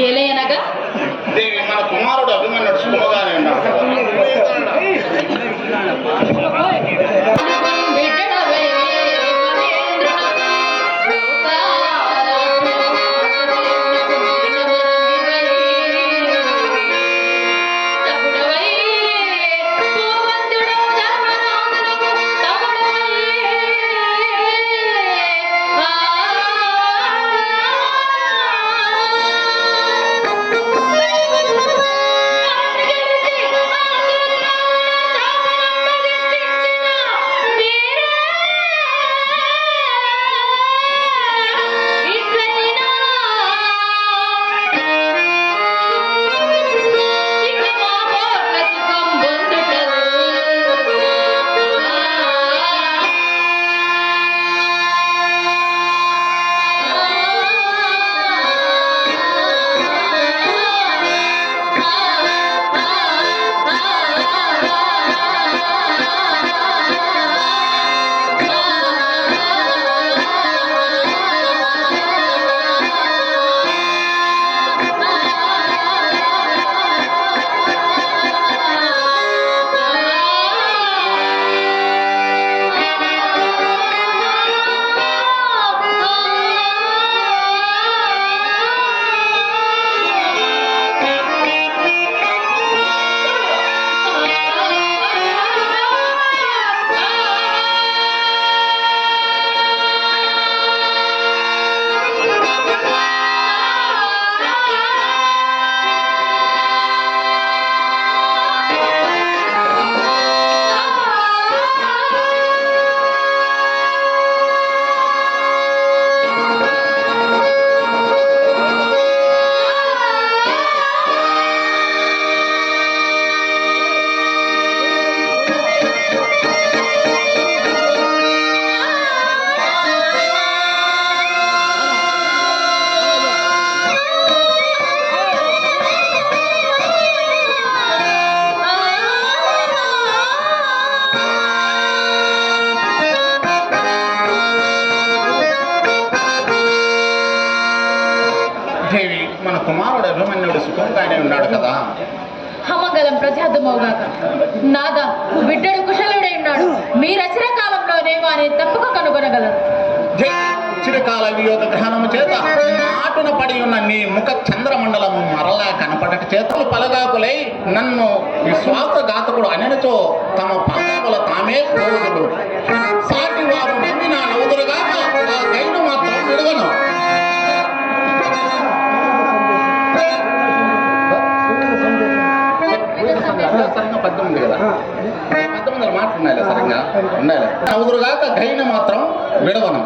ఏలయనగా దేవి మన కుమారుడు అభిమన్యుడు శుభముగానే ఉన్నాడు. దేవి మన కుమారుడు అభిమన్యుడు సుఖంగానే ఉన్నాడు కదా. హమగలం ప్రజాదమవుగాక. నాదా బిడ్డడు కుశలుడై ఉన్నాడు. మీ రచన కాలంలోనే వారిని తప్పక కనుగొనగలరు. చిరకాల వియోగ గ్రహణము చేత మాటున పడి ఉన్న నీ ముఖ చంద్రమండలము మరలా కనపడట చేతులు పలగాకులై నన్ను విశ్వాసఘాతకుడు అననిచో తమ పాపముల తామే పోదులు. సాటి వారు నమ్మి నా నవ్వుదురుగాక ఆ గైను మాత్రం విడువను. సరిగ్గా 18 కదా, 19 మాటలు ఉండాలి, సరిగ్గా ఉండాలి. నవ్వుదురుగాక గైను మాత్రం విడవను.